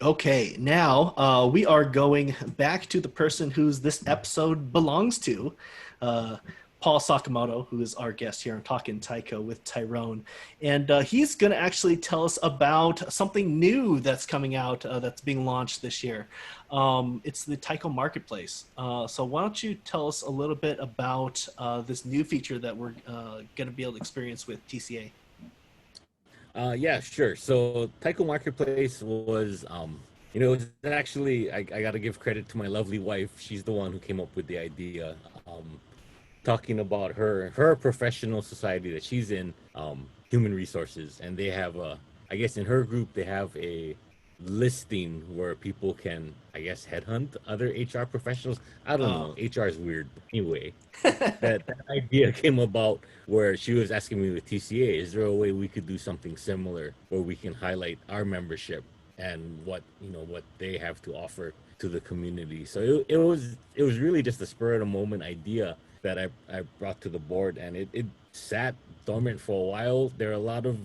Okay, now we are going back to the person who's this episode belongs to, uh, Paul Sakamoto, who is our guest here on Talking Taiko with Tyrone. And he's going to actually tell us about something new that's coming out that's being launched this year. It's the Taiko Marketplace. So, why don't you tell us a little bit about this new feature that we're going to be able to experience with TCA? Yeah, sure. So Taiko Marketplace was, it was actually, I got to give credit to my lovely wife. She's the one who came up with the idea, talking about her professional society that she's in, human resources, and they have I guess in her group they have a listing where people can, I guess, headhunt other HR professionals. I don't Oh, know. HR is weird. Anyway, that idea came about where she was asking me with TCA, is there a way we could do something similar where we can highlight our membership and what they have to offer to the community. So it was really just a spur of the moment idea that I brought to the board, and it sat dormant for a while. There are a lot of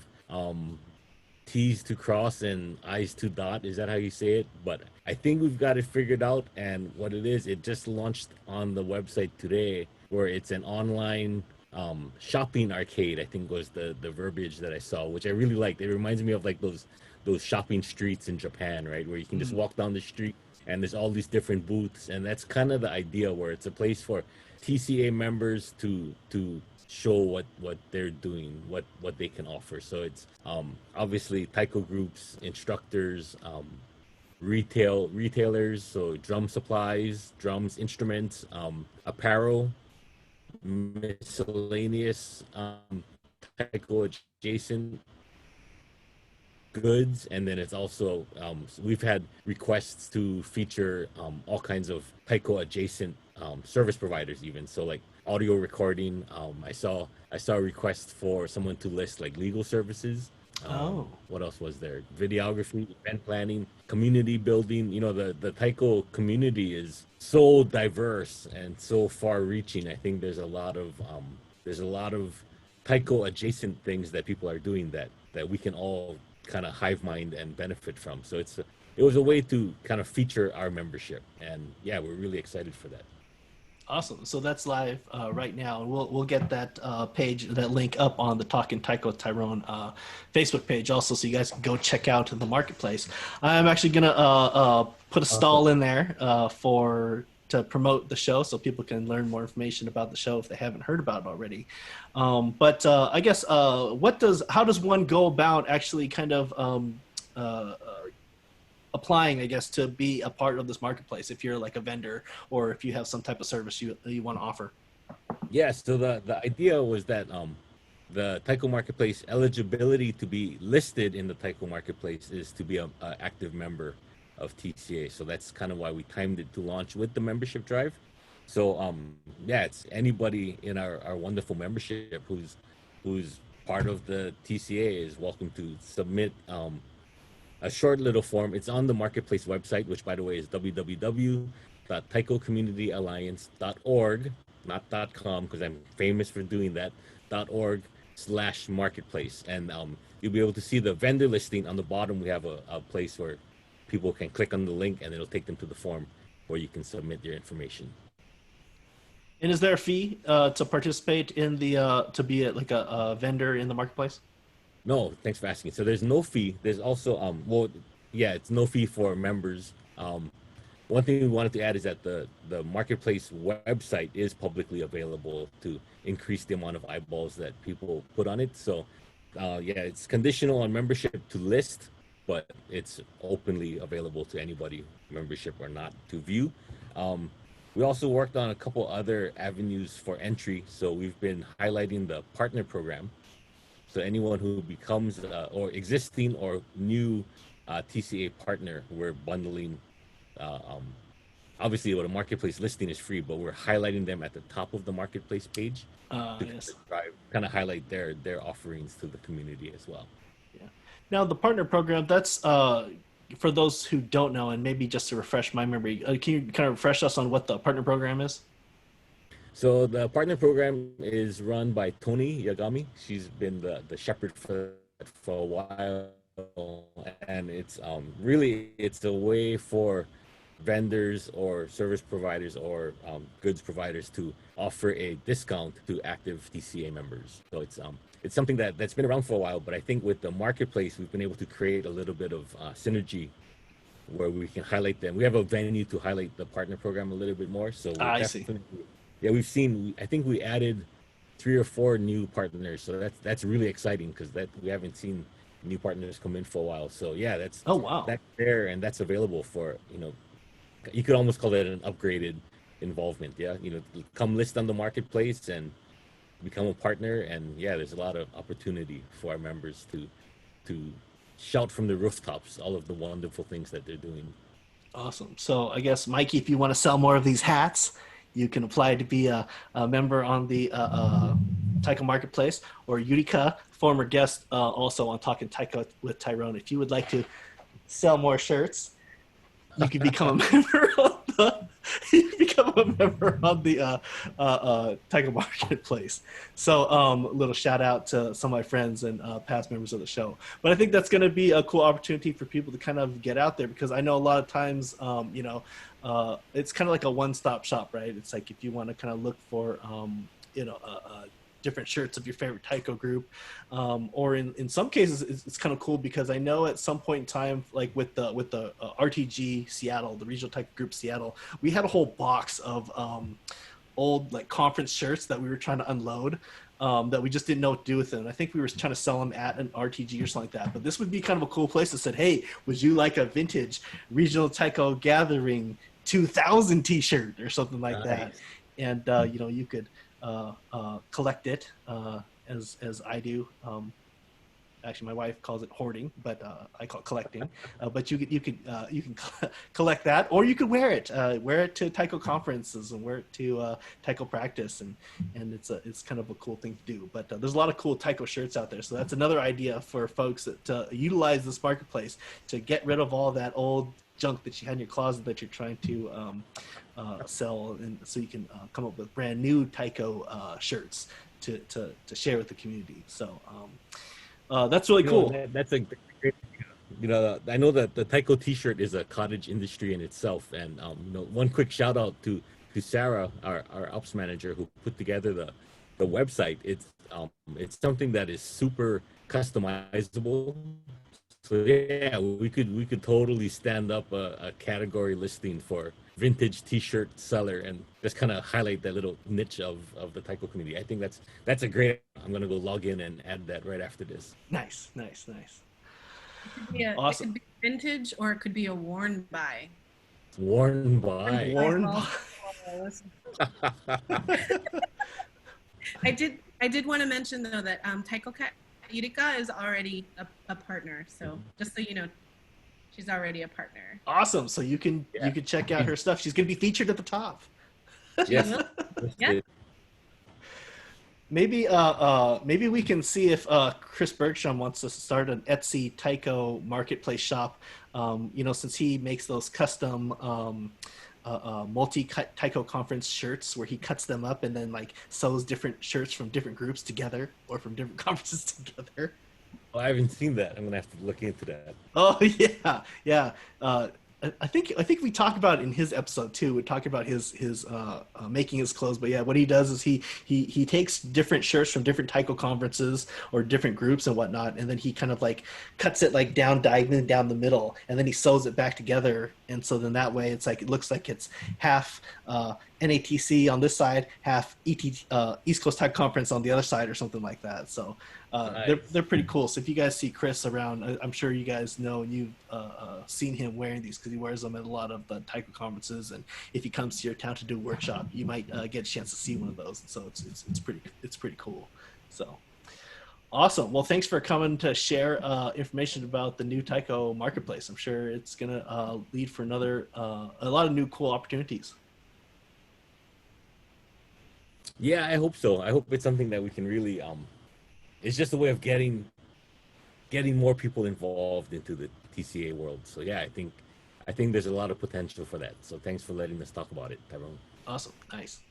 T's to cross and I's to dot. Is that how you say it? But I think we've got it figured out. And what it is, it just launched on the website today, where it's an online shopping arcade. I think was the verbiage that I saw, which I really liked. It reminds me of like those shopping streets in Japan, right, where you can just mm, walk down the street and there's all these different booths, and that's kind of the idea where it's a place for TCA members to show what they're doing, what they can offer. So it's obviously Taiko groups, instructors, retailers, so drum supplies, drums, instruments, apparel, miscellaneous Taiko adjacent goods, and then it's also we've had requests to feature all kinds of Taiko adjacent service providers, even so like audio recording. I saw a request for someone to list like legal services. oh. What else was there? Videography, event planning, community building. The Taiko community is so diverse and so far reaching. I think there's a lot of Taiko adjacent things that people are doing that we can all kind of hive mind and benefit from. So it was a way to kind of feature our membership, and yeah, we're really excited for that. Awesome. So that's live right now, and we'll get that page, that link up on the Talking Taiko Tyrone Facebook page also, so you guys can go check out the marketplace. I'm actually gonna put a stall Awesome. in there for to promote the show, so people can learn more information about the show if they haven't heard about it already. But I guess how does one go about actually kind of uh, applying, I guess, to be a part of this marketplace if you're like a vendor or if you have some type of service you want to offer? Yeah, so the idea was that the Taiko Marketplace eligibility to be listed in the Taiko Marketplace is to be a active member of TCA. So that's kind of why we timed it to launch with the membership drive. So yeah, it's anybody in our wonderful membership who's part of the TCA is welcome to submit a short little form. It's on the marketplace website, which by the way is www.taikocommunityalliance.org, not .com, because I'm famous for doing that. .org/marketplace, and you'll be able to see the vendor listing on the bottom. We have a place where people can click on the link, and it'll take them to the form where you can submit your information. And is there a fee to participate in the to be like a vendor in the marketplace? No, thanks for asking. So there's no fee. There's also well, yeah, it's no fee for members. One thing we wanted to add is that the marketplace website is publicly available to increase the amount of eyeballs that people put on it. So yeah, it's conditional on membership to list, but it's openly available to anybody, membership or not, to view. We also worked on a couple other avenues for entry. So we've been highlighting the partner program, so anyone who becomes or existing or new TCA partner, we're bundling. Uh, um, Obviously, what a marketplace listing is free, but we're highlighting them at the top of the marketplace page to Yes. kind of highlight their offerings to the community as well. Yeah. Now the partner program, that's for those who don't know, and maybe just to refresh my memory, can you kind of refresh us on what the partner program is? So the partner program is run by Tony Yagami. She's been the shepherd for a while. and it's really it's a way for vendors or service providers or goods providers to offer a discount to active TCA members. So it's something that's been around for a while, but I think with the marketplace we've been able to create a little bit of synergy where we can highlight them. We have a venue to highlight the partner program a little bit more. So we're I see. definitely, yeah, we've seen. I think we added 3 or 4 new partners. So that's really exciting because that we haven't seen new partners come in for a while. So yeah, Oh wow. that's there and that's available for you could almost call it an upgraded involvement. Yeah, come list on the marketplace and become a partner. And yeah, there's a lot of opportunity for our members to shout from the rooftops all of the wonderful things that they're doing. Awesome. So I guess, Mikey, if you want to sell more of these hats, you can apply to be a member on the Taiko Marketplace, or Utica, former guest also on Talking Taiko with Tyrone. If you would like to sell more shirts, you can become a member of the you can become a member on the Taiko Marketplace. So little shout out to some of my friends and past members of the show. But I think that's going to be a cool opportunity for people to kind of get out there, because I know a lot of times it's kind of like a one-stop shop, right? It's like if you want to kind of look for different shirts of your favorite Taiko group, or in some cases it's kind of cool, because I know at some point in time, like with the RTG Seattle, the regional Taiko group Seattle, we had a whole box of old like conference shirts that we were trying to unload, that we just didn't know what to do with them. I think we were trying to sell them at an RTG or something like that. But this would be kind of a cool place that said, hey, would you like a vintage regional Taiko gathering 2000 t-shirt or something like that? And you could collect it as I do. Actually, my wife calls it hoarding, but I call it collecting. But you can collect that, or you could wear it to Taiko conferences and wear it to Taiko practice, and it's kind of a cool thing to do. But there's a lot of cool Taiko shirts out there, so that's another idea for folks to utilize this marketplace to get rid of all that old junk that you had in your closet that you're trying to sell, and so you can come up with brand new Taiko shirts to share with the community. So that's really cool. That's a great. I know that the Taiko T-shirt is a cottage industry in itself, and one quick shout out to Sarah, our ops manager, who put together the website. It's something that is super customizable. So yeah, we could totally stand up a category listing for vintage T-shirt seller and just kind of highlight that little niche of the Taiko community. I think that's a great. I'm gonna go log in and add that right after this. Nice. Yeah, Awesome. it could be vintage or it could be a worn by. Worn by. Worn by. I did want to mention though that Taiko Utica is already a partner, so just so you know, she's already a partner. Awesome. So you can check out her stuff. She's going to be featured at the top. Yes. Yeah. Maybe we can see if Chris Bergstrom wants to start an Etsy Taiko marketplace shop. Since he makes those custom multi Taiko conference shirts where he cuts them up and then like sews different shirts from different groups together or from different conferences together. Oh, I haven't seen that. I'm gonna have to look into that. Oh yeah. I think we talked about it in his episode too. We talked about his making his clothes, but yeah, what he does is he takes different shirts from different Taiko conferences or different groups and whatnot, and then he kind of like cuts it like diagonally down the middle, and then he sews it back together, and so then that way it's like it looks like it's half NATC on this side, half East Coast Taiko Conference on the other side, or something like that. So Nice. they're pretty cool. So if you guys see Chris around, I'm sure you guys know and you've seen him wearing these because he wears them at a lot of the Taiko conferences. And if he comes to your town to do a workshop, you might get a chance to see one of those. And so it's pretty cool. So awesome. Well, thanks for coming to share information about the new Taiko marketplace. I'm sure it's gonna lead for a lot of new cool opportunities. Yeah, I hope so. I hope it's something that we can really it's just a way of getting more people involved into the TCA world. So yeah, I think there's a lot of potential for that. So thanks for letting us talk about it, Tyrone. Awesome. Nice.